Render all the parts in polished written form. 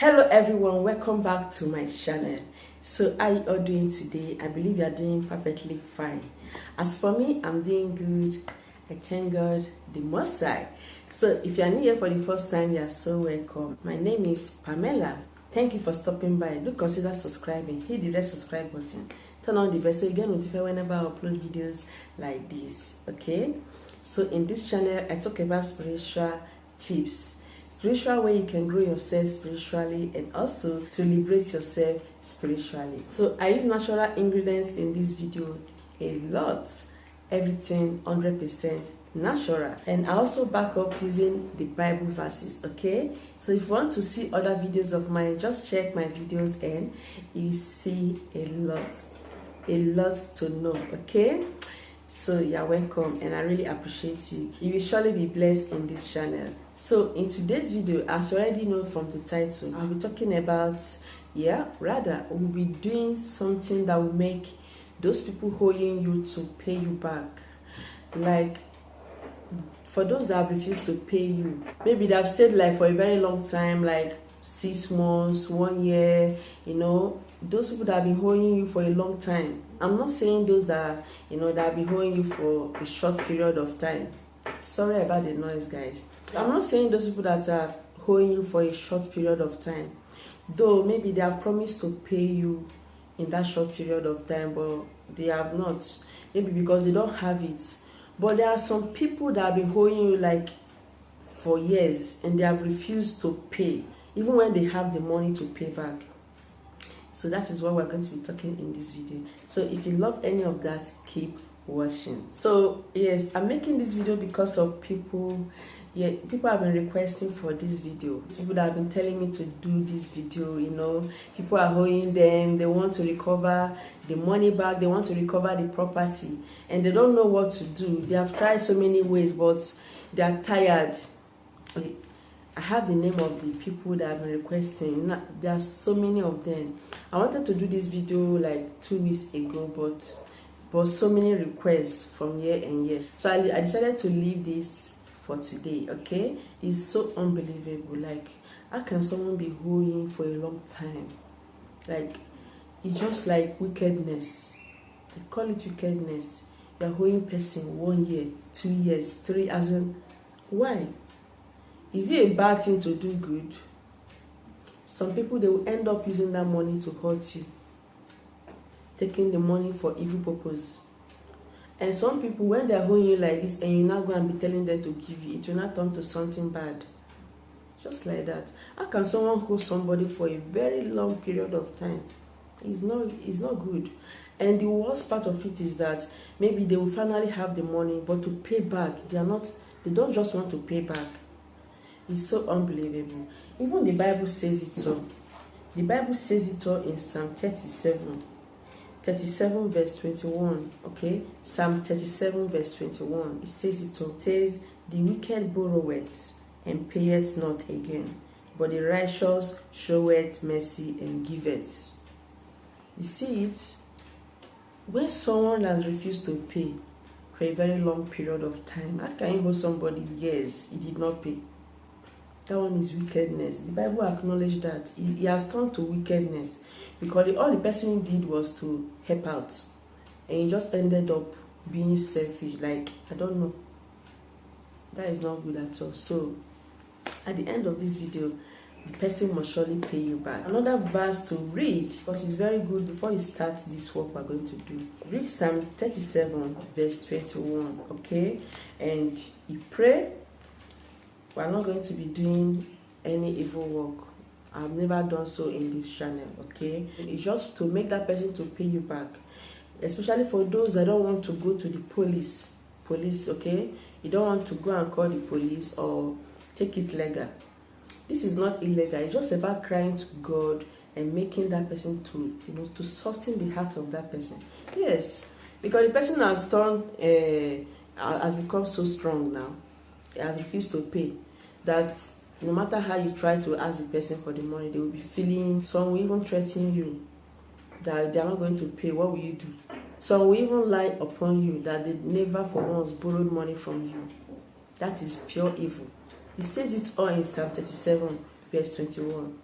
Hello everyone, welcome back to my channel. So how you all doing today? I believe you are doing perfectly fine. As for me, I'm doing good. I thank God the Most High. So if you are new here for the first time, you are so welcome. My name is Pamela. Thank you for stopping by. Do consider subscribing. Hit the red subscribe button. Turn on the bell so you get notified whenever I upload videos like this. Okay? So in this channel, I talk about spiritual tips. Spiritual way you can grow yourself spiritually and also to liberate yourself spiritually. So I use natural ingredients in this video a lot. Everything 100% natural. And I also back up using the Bible verses, okay? So if you want to see other videos of mine, just check my videos and you see a lot to know, okay? So you're welcome and I really appreciate you. You will surely be blessed in this channel. So in today's video, as you already know from the title, I'll be talking about, we'll be doing something that will make those people owing you to pay you back. Like, for those that have refused to pay you, maybe they have stayed like for a very long time, like 6 months, 1 year, those people that have been owing you for a long time. I'm not saying those that, that have been owing you for a short period of time. Sorry about the noise, guys. I'm not saying those people that are owing you for a short period of time. Though maybe they have promised to pay you in that short period of time, but they have not. Maybe because they don't have it. But there are some people that have been owing you like for years and they have refused to pay, even when they have the money to pay back. So that is what we're going to be talking in this video. So if you love any of that, keep watching. So yes, I'm making this video because of people. People have been requesting for this video. People that have been telling me to do this video, people are owing them, they want to recover the money back, they want to recover the property, and they don't know what to do. They have tried so many ways, but they are tired. I have the name of the people that have been requesting. There are so many of them. I wanted to do this video like 2 weeks ago, but so many requests from year and year. So I decided to leave this for today, okay? It's so unbelievable. Like, how can someone be owing for a long time? Like, it's just like wickedness. They call it wickedness. You're owing person 1 year, 2 years, 3, as in, why? Is it a bad thing to do good? Some people, they will end up using that money to hurt you, taking the money for evil purpose. And some people, when they're owing you like this and you're not going to be telling them to give you, it will not turn to something bad. Just like that. How can someone owe somebody for a very long period of time? It's not good. And the worst part of it is that maybe they will finally have the money, but to pay back, they don't just want to pay back. It's so unbelievable. Even the Bible says it all. The Bible says it all in Psalm 37 verse 21, okay? Psalm 37 verse 21, it says it all. It says, the wicked borroweth and payeth not again, but the righteous showeth mercy and giveth. You see it? When someone has refused to pay for a very long period of time, how can you owe somebody years he did not pay? That one is wickedness. The Bible acknowledged that. He has turned to wickedness. Because all the person did was to help out. And he just ended up being selfish. Like, I don't know. That is not good at all. So, at the end of this video, the person must surely pay you back. Another verse to read, because it's very good before you start this work we're going to do. Read Psalm 37 verse 21, okay? And you pray. We're not going to be doing any evil work. I've never done so in this channel, okay? It's just to make that person to pay you back. Especially for those that don't want to go to the police, okay? You don't want to go and call the police or take it legal. This is not illegal. It's just about crying to God and making that person to soften the heart of that person. Yes, because the person has become so strong now. He has refused to pay. That no matter how you try to ask the person for the money, they will be feeling, some will even threaten you that they are not going to pay. What will you do? Some will even lie upon you that they never for once borrowed money from you. That is pure evil. It says it all in Psalm 37 verse 21.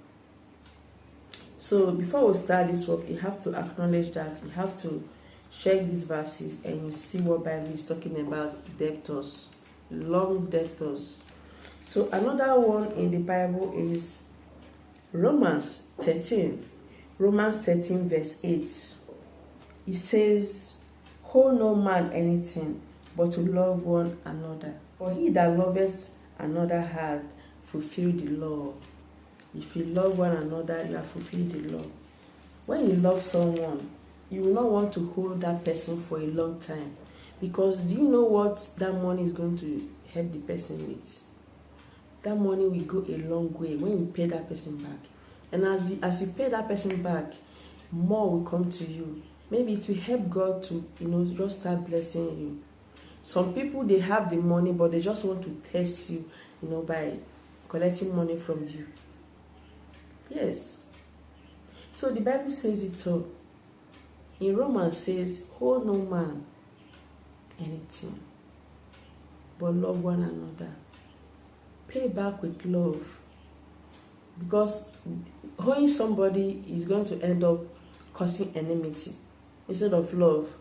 So before we start this work, you have to acknowledge that you have to check these verses and you see what Bible is talking about debtors, long debtors. So another one in the Bible is Romans 13. Romans 13 verse 8. It says, "Owe no man anything, but to love one another. For he that loveth another hath fulfilled the law." If you love one another, you have fulfilled the law. When you love someone, you will not want to hold that person for a long time. Because do you know what that money is going to help the person with? That money will go a long way when you pay that person back. And as you pay that person back, more will come to you. Maybe it will help God to, just start blessing you. Some people, they have the money, but they just want to test you, by collecting money from you. Yes. So the Bible says it all. In Romans says, "Owe no man anything, but love one another." Pay back with love. Because owing somebody is going to end up causing enmity instead of love.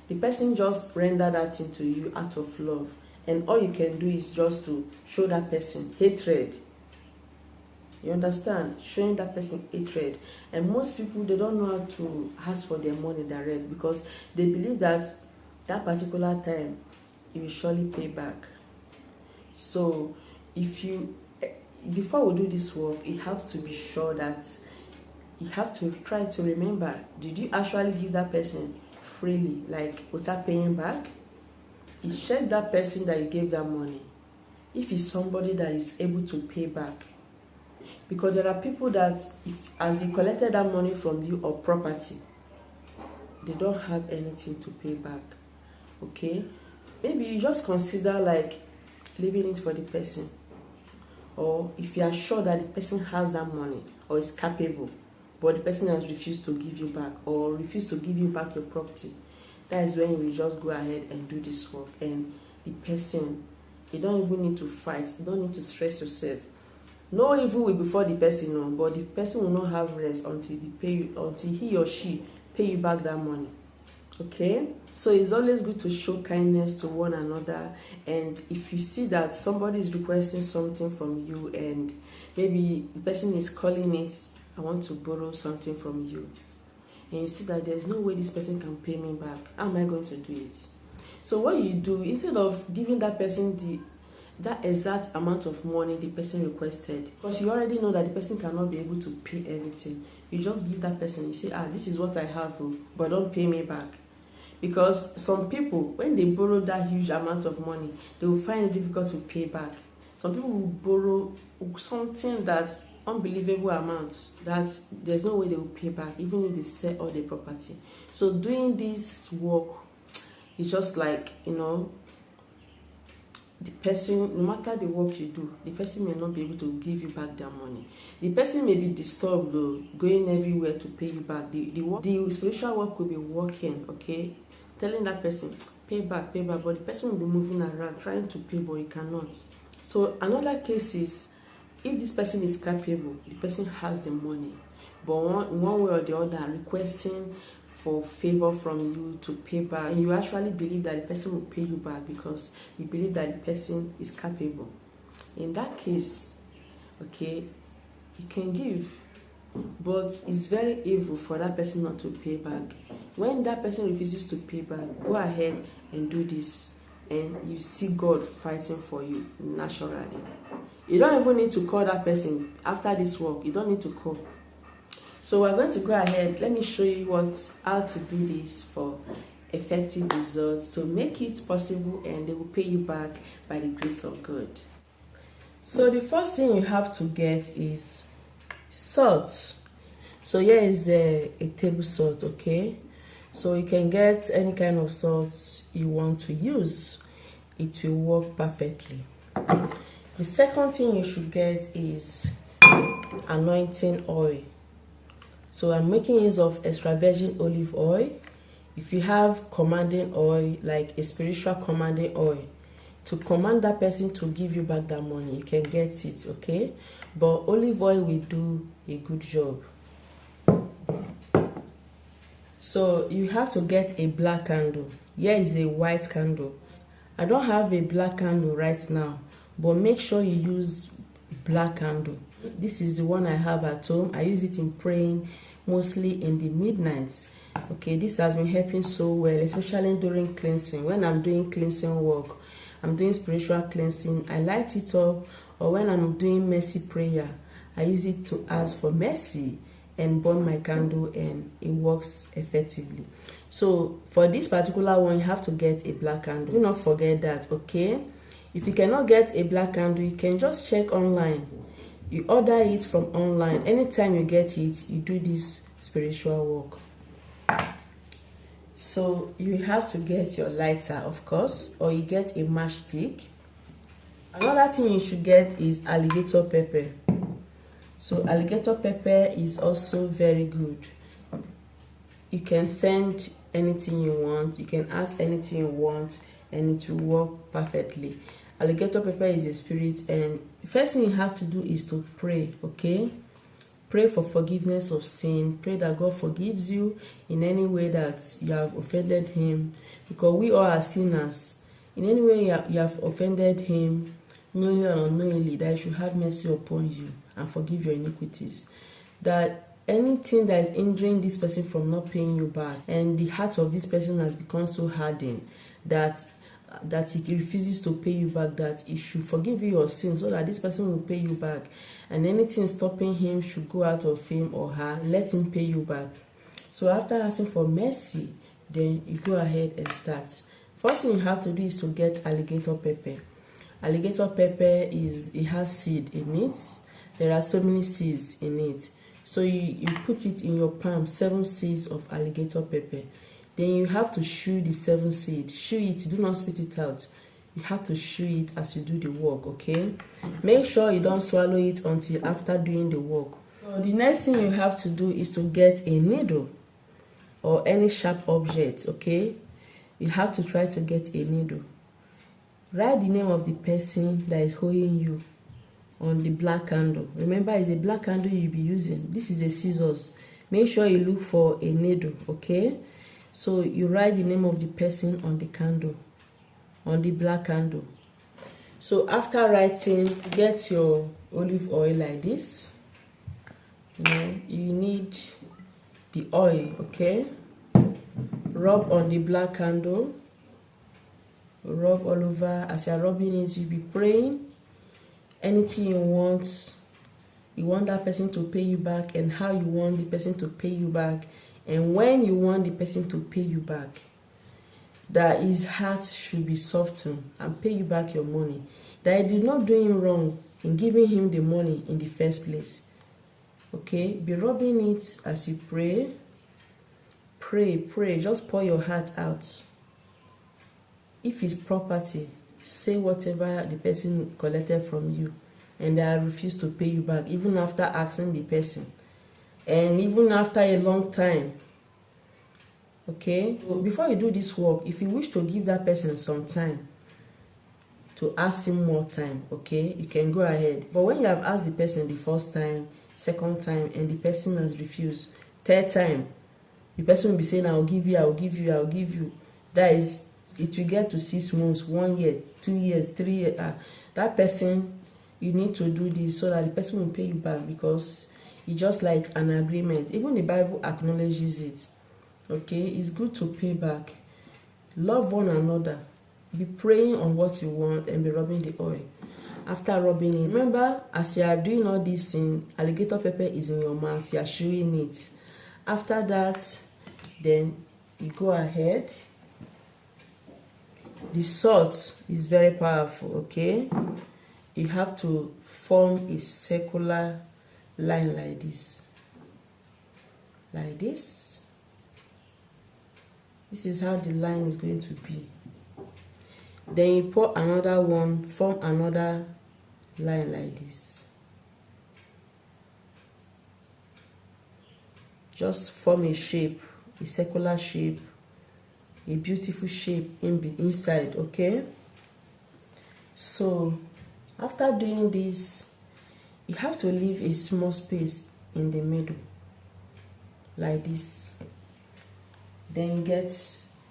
The person just render that thing to you out of love. And all you can do is just to show that person hatred. You understand? Showing that person hatred. And most people, they don't know how to ask for their money direct because they believe that that particular time, you will surely pay back. So, before we do this work, you have to be sure that you have to try to remember, did you actually give that person freely, like without paying back? You check that person that you gave that money, if it's somebody that is able to pay back. Because there are people that, as they collected that money from you or property, they don't have anything to pay back. Okay? Maybe you just consider like leaving it for the person. Or if you are sure that the person has that money or is capable, but the person has refused to give you back or refused to give you back your property, that is when you will just go ahead and do this work. And the person, you don't even need to fight, you don't need to stress yourself. No evil will befall the person, no, but the person will not have rest until he or she pay you back that money. Okay? So it's always good to show kindness to one another. And if you see that somebody is requesting something from you and maybe the person is calling it, "I want to borrow something from you," and you see that there's no way this person can pay me back, how am I going to do it? So what you do, instead of giving that person that exact amount of money the person requested, because you already know that the person cannot be able to pay everything, you just give that person, you say, "This is what I have, but don't pay me back." Because some people, when they borrow that huge amount of money, they will find it difficult to pay back. Some people will borrow something that's unbelievable amounts that there's no way they will pay back, even if they sell all their property. So doing this work is just like, the person, no matter the work you do, the person may not be able to give you back their money. The person may be disturbed though, going everywhere to pay you back. The spiritual work will be working, okay? Telling that person, pay back, but the person will be moving around, trying to pay, but he cannot. So another case is, if this person is capable, the person has the money, but one way or the other requesting for favor from you to pay back, and you actually believe that the person will pay you back because you believe that the person is capable. In that case, okay, you can give, but it's very evil for that person not to pay back. When that person refuses to pay back, go ahead and do this, and you see God fighting for you naturally. You don't even need to call that person after this work. You don't need to call. So we're going to go ahead. Let me show you how to do this for effective results, to make it possible, and they will pay you back by the grace of God. So the first thing you have to get is salt. So here is a table salt, okay? So you can get any kind of salt you want to use. It will work perfectly. The second thing you should get is anointing oil. So I'm making use of extra virgin olive oil. If you have commanding oil, like a spiritual commanding oil, to command that person to give you back that money, you can get it, okay? But olive oil will do a good job. So you have to get a black candle. Here is a white candle. I don't have a black candle right now, but make sure you use black candle. This is the one I have at home. I use it in praying, mostly in the midnights. Okay, this has been helping so well, especially during cleansing. When I'm doing cleansing work, I'm doing spiritual cleansing, I light it up. Or when I'm doing mercy prayer, I use it to ask for mercy and burn my candle, and it works effectively. So for this particular one, you have to get a black candle. Do not forget that, okay? If you cannot get a black candle, you can just check online. You order it from online. Anytime you get it, you do this spiritual work. So you have to get your lighter, of course, or you get a matchstick. Another thing you should get is alligator pepper. So alligator pepper is also very good. You can send anything you want, you can ask anything you want, and it will work perfectly. Alligator pepper is a spirit, and the first thing you have to do is to pray, okay? Pray for forgiveness of sin. Pray that God forgives you in any way that you have offended him, because we all are sinners. In any way you have offended him, knowingly or unknowingly, that he should have mercy upon you and forgive your iniquities. That anything that is hindering this person from not paying you back, and the heart of this person has become so hardened that he refuses to pay you back, that he should forgive you your sins so that this person will pay you back, and anything stopping him should go out of him or her. Let him pay you back. So after asking for mercy, then you go ahead and start. First thing you have to do is to get alligator pepper. Alligator pepper it has seed in it. There are so many seeds in it. So you put it in your palm, 7 seeds of alligator pepper. Then you have to chew the 7 seeds. Chew it, do not spit it out. You have to chew it as you do the work, okay? Make sure you don't swallow it until after doing the work. So the next thing you have to do is to get a needle or any sharp object, okay? You have to try to get a needle. Write the name of the person that is holding you on the black candle. Remember, it's a black candle you'll be using. This is a scissors. Make sure you look for a needle, okay? So you write the name of the person on the candle, on the black candle. So after writing, get your olive oil like this. You need the oil, okay? Rub on the black candle. Rub all over. As you're rubbing it, you'll be praying. Anything you want that person to pay you back, and how you want the person to pay you back, and when you want the person to pay you back, that his heart should be softened and pay you back your money, that you did not do him wrong in giving him the money in the first place. Okay, be rubbing it as you pray. Pray, just pour your heart out. If it's property, say whatever the person collected from you, and they refuse to pay you back, even after asking the person, and even after a long time. Okay, so before you do this work, if you wish to give that person some time to ask him more time, okay, you can go ahead. But when you have asked the person the first time, second time, and the person has refused, third time, the person will be saying, I'll give you. That is, it will get to 6 months, 1 year, 2 years, 3 years. That person, you need to do this so that the person will pay you back, because it's just like an agreement. Even the Bible acknowledges it. Okay, it's good to pay back. Love one another. Be praying on what you want and be rubbing the oil. After rubbing it, remember, as you are doing all this thing, alligator pepper is in your mouth. You are chewing it. After that, then you go ahead. The salt is very powerful, okay? You have to form a circular line like this. Like this. This is how the line is going to be. Then you pour another one, form another line like this. Just form a shape, a circular shape, a beautiful shape inside, okay? So after doing this, you have to leave a small space in the middle like this. then get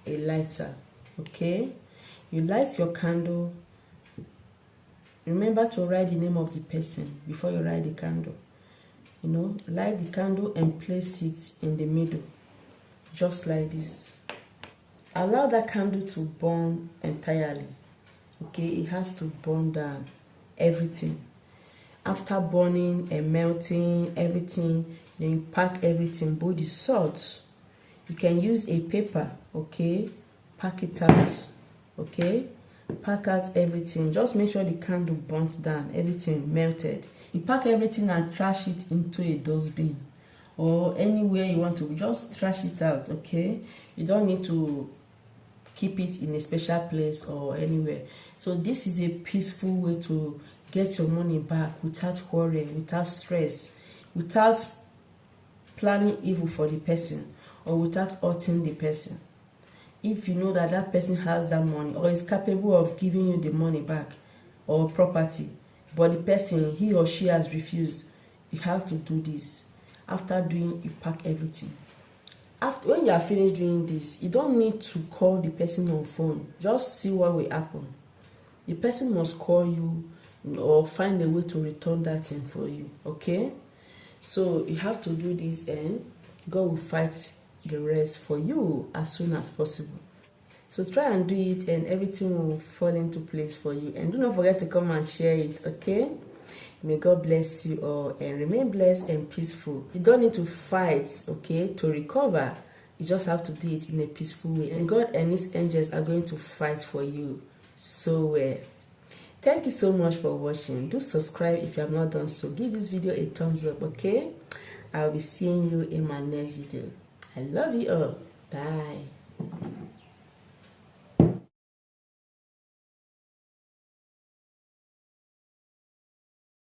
a lighter. Okay, you light your candle. Remember to write the name of the person before you light the candle. You know, light the candle and place it in the middle, just like this. Allow that candle to burn entirely. Okay, it has to burn down everything. After burning and melting everything, then you pack everything, both the salt. You can use a paper, okay, pack it out, okay, pack out everything. Just make sure the candle burnt down, everything melted. You pack everything and trash it into a dustbin or anywhere you want to. Just trash it out, okay. You don't need to keep it in a special place or anywhere. So this is a peaceful way to get your money back without worry, without stress, without planning evil for the person, or without hurting the person. If you know that that person has that money or is capable of giving you the money back or property, but the person, he or she has refused, you have to do this. After doing, you pack everything. After, when you are finished doing this, you don't need to call the person on phone. Just see what will happen. The person must call you or find a way to return that thing for you, okay? So you have to do this and God will fight the rest for you as soon as possible. So try and do it and everything will fall into place for you. And do not forget to come and share it, okay? May God bless you all and remain blessed and peaceful. You don't need to fight, okay, to recover. You just have to do it in a peaceful way. And God and His angels are going to fight for you so well. Thank you so much for watching. Do subscribe if you have not done so. Give this video a thumbs up, okay? I'll be seeing you in my next video. I love you all. Bye.